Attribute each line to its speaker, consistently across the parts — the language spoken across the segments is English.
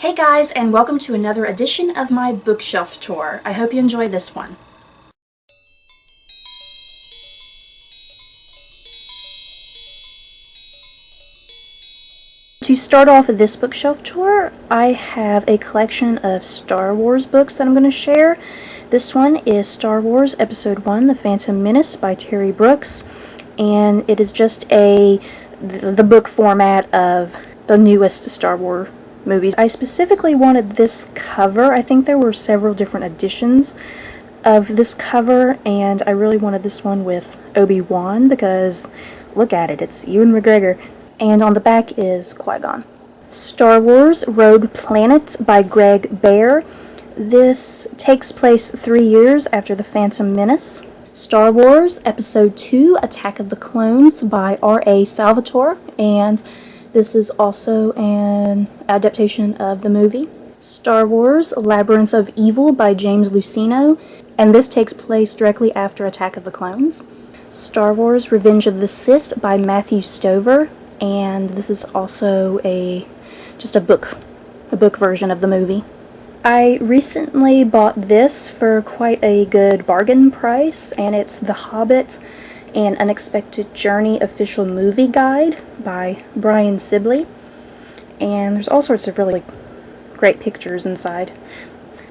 Speaker 1: Hey guys, and welcome to another edition of my bookshelf tour. I hope you enjoy this one. To start off this bookshelf tour, I have a collection of Star Wars books that I'm going to share. This one is Star Wars Episode 1, The Phantom Menace by Terry Brooks, and it is just the book format of the newest Star Wars movies. I specifically wanted this cover. I think there were several different editions of this cover, and I really wanted this one with Obi-Wan because look at it, it's Ewan McGregor. And on the back is Quigon. Star Wars Rogue Planet by Greg Bear. This takes place 3 years after The Phantom Menace. Star Wars Episode 2 Attack of the Clones by R.A. Salvatore, and this is also an adaptation of the movie. Star Wars Labyrinth of Evil by James Luceno, and this takes place directly after Attack of the Clones. Star Wars Revenge of the Sith by Matthew Stover, and this is also just a book version of the movie. I recently bought this for quite a good bargain price, and it's The Hobbit, An Unexpected Journey Official Movie Guide by Brian Sibley. And there's all sorts of really great pictures inside.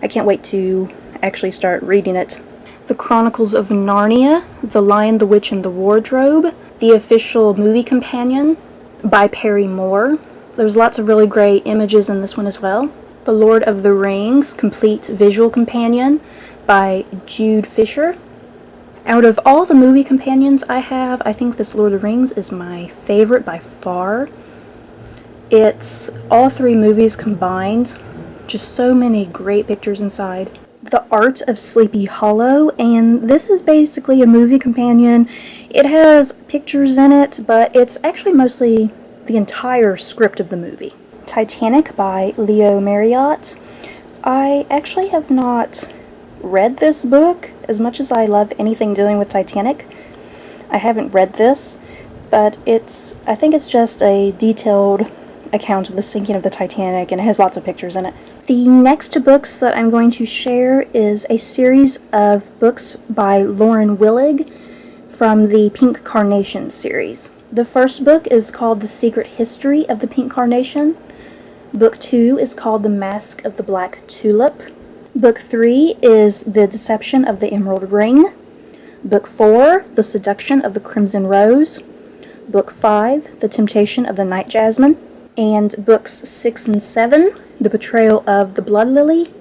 Speaker 1: I can't wait to actually start reading it. The Chronicles of Narnia, The Lion, the Witch, and the Wardrobe, the official movie companion by Perry Moore. There's lots of really great images in this one as well. The Lord of the Rings, complete visual companion by Jude Fisher. Out of all the movie companions I have, I think this Lord of the Rings is my favorite by far. It's all three movies combined. Just so many great pictures inside. The Art of Sleepy Hollow, and this is basically a movie companion. It has pictures in it, but it's actually mostly the entire script of the movie. Titanic by Leo Marriott. I actually have not read this book. As much as I love anything dealing with Titanic, I haven't read this, but I think it's just a detailed account of the sinking of the Titanic, and it has lots of pictures in it. The next books that I'm going to share is a series of books by Lauren Willig from the Pink Carnation series. The first book is called The Secret History of the Pink Carnation. Book 2 is called The Mask of the Black Tulip. Book 3 is The Deception of the Emerald Ring. Book 4, The Seduction of the Crimson Rose. Book 5, The Temptation of the Night Jasmine. And books 6 and 7, The Betrayal of the Blood Lily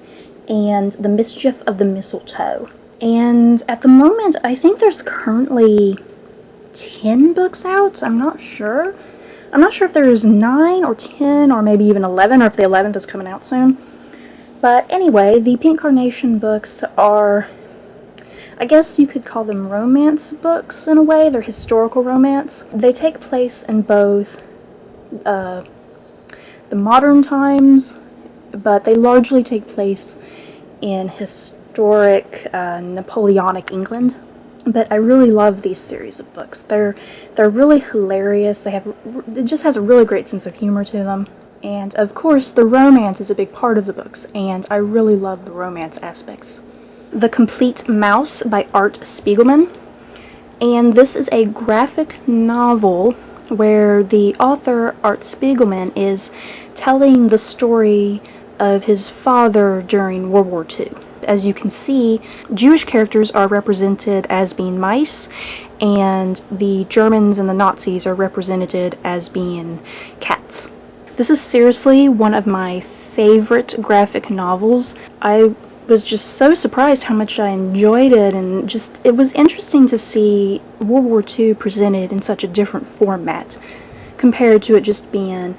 Speaker 1: and The Mischief of the Mistletoe. And at the moment, I think there's currently 10 books out. I'm not sure. I'm not sure if there's 9 or 10 or maybe even 11, or if the 11th is coming out soon. But anyway, the Pink Carnation books are, I guess you could call them romance books in a way. They're historical romance. They take place in both the modern times, but they largely take place in historic Napoleonic England. But I really love these series of books. They're really hilarious. It just has a really great sense of humor to them. And of course, the romance is a big part of the books, and I really love the romance aspects. The Complete Mouse by Art Spiegelman. And this is a graphic novel where the author, Art Spiegelman, is telling the story of his father during World War II. As you can see, Jewish characters are represented as being mice, and the Germans and the Nazis are represented as being cats. This is seriously one of my favorite graphic novels. I was just so surprised how much I enjoyed it, and it was interesting to see World War II presented in such a different format compared to it just being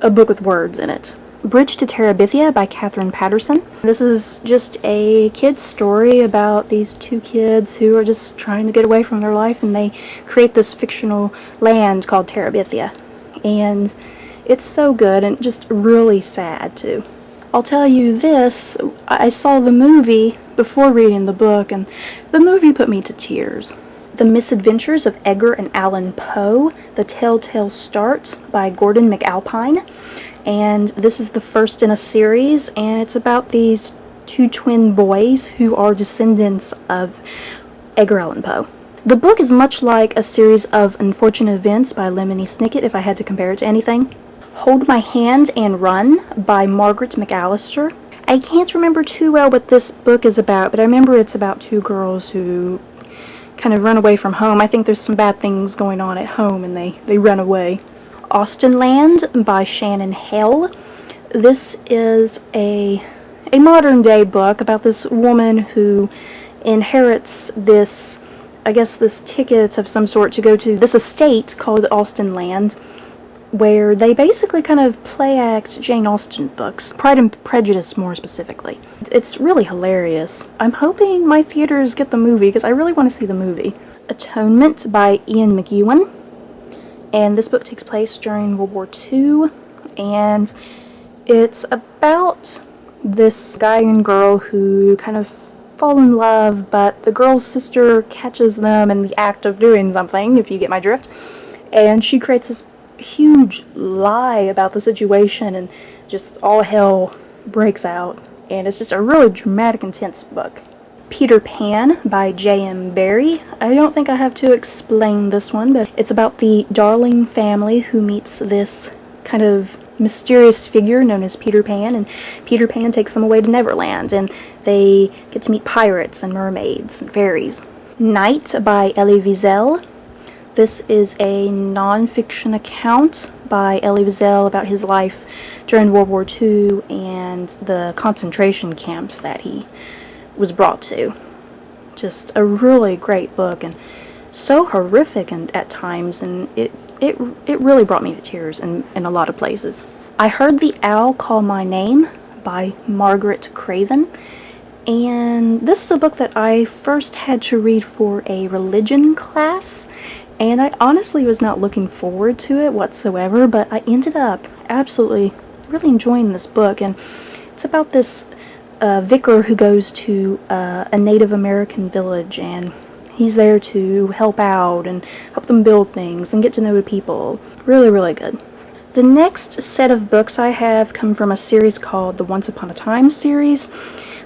Speaker 1: a book with words in it. Bridge to Terabithia by Catherine Patterson. This is just a kid's story about these two kids who are just trying to get away from their life, and they create this fictional land called Terabithia. And it's so good and just really sad too. I'll tell you this, I saw the movie before reading the book, and the movie put me to tears. The Misadventures of Edgar and Allan Poe, The Telltale Start by Gordon McAlpine. and this is the first in a series, and it's about these two twin boys who are descendants of Edgar Allan Poe. The book is much like a series of unfortunate events by Lemony Snicket, if I had to compare it to anything. Hold My Hand and Run by Margaret McAllister. I can't remember too well what this book is about, but I remember it's about two girls who kind of run away from home. I think there's some bad things going on at home and they run away. Austenland by Shannon Hale. This is a modern day book about this woman who inherits this, I guess, this ticket of some sort to go to this estate called Austenland, where they basically kind of play act Jane Austen books, Pride and Prejudice more specifically. It's really hilarious. I'm hoping my theaters get the movie because I really want to see the movie. Atonement by Ian McEwan, and this book takes place during World War II, and it's about this guy and girl who kind of fall in love, but the girl's sister catches them in the act of doing something, if you get my drift, and she creates this huge lie about the situation, and just all hell breaks out, and it's just a really dramatic, intense book. Peter Pan by J.M. Barrie. I don't think I have to explain this one, but it's about the Darling family who meets this kind of mysterious figure known as Peter Pan, and Peter Pan takes them away to Neverland, and they get to meet pirates and mermaids and fairies. Night by Elie Wiesel. This is a non-fiction account by Elie Wiesel about his life during World War II and the concentration camps that he was brought to. Just a really great book, and so horrific at times, and it really brought me to tears in a lot of places. I Heard the Owl Call My Name by Margaret Craven, and this is a book that I first had to read for a religion class, and I honestly was not looking forward to it whatsoever, but I ended up absolutely really enjoying this book. And it's about this vicar who goes to a Native American village, and he's there to help out and help them build things and get to know the people. Really, really good. The next set of books I have come from a series called the Once Upon a Time series.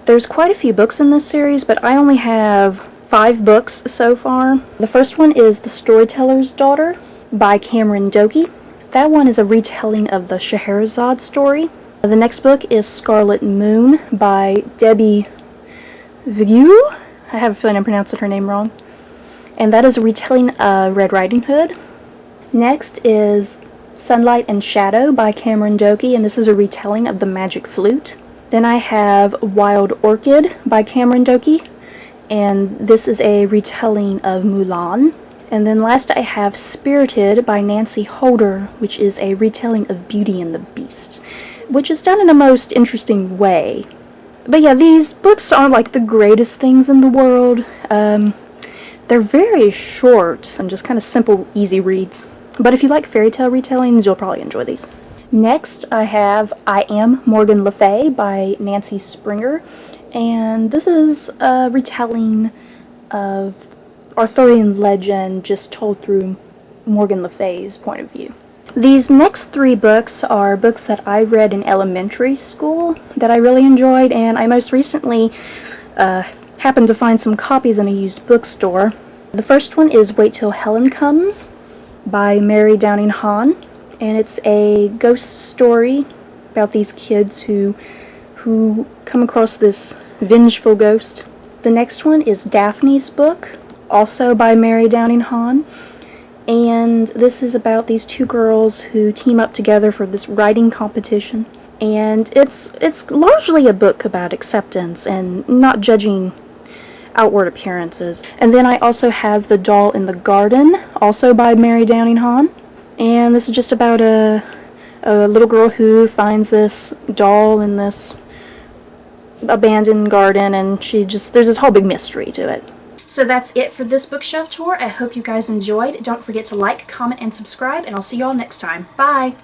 Speaker 1: There's quite a few books in this series, but I only have 5 books so far. The first one is The Storyteller's Daughter by Cameron Dokie. That one is a retelling of the Scheherazade story. The next book is Scarlet Moon by Debbie Vigue. I have a feeling I'm pronouncing her name wrong. And that is a retelling of Red Riding Hood. Next is Sunlight and Shadow by Cameron Dokie, and this is a retelling of The Magic Flute. Then I have Wild Orchid by Cameron Dokie, and this is a retelling of Mulan. And then last I have Spirited by Nancy Holder, which is a retelling of Beauty and the Beast, which is done in a most interesting way. But yeah, these books aren't like the greatest things in the world. They're very short and just kind of simple, easy reads. But if you like fairy tale retellings, you'll probably enjoy these. Next, I have I Am Morgan Le Faye by Nancy Springer. And this is a retelling of Arthurian legend just told through Morgan Le Faye's point of view. These next 3 books are books that I read in elementary school that I really enjoyed, and I most recently happened to find some copies in a used bookstore. The first one is Wait Till Helen Comes by Mary Downing Hahn, and it's a ghost story about these kids who come across this vengeful ghost. The next one is Daphne's Book, also by Mary Downing Hahn, and this is about these 2 girls who team up together for this writing competition. And it's largely a book about acceptance and not judging outward appearances. And then I also have The Doll in the Garden, also by Mary Downing Hahn, and this is just about a little girl who finds this doll in this abandoned garden, and there's this whole big mystery to it. So that's it for this bookshelf tour. I hope you guys enjoyed. Don't forget to like, comment, and subscribe, and I'll see you all next time. Bye!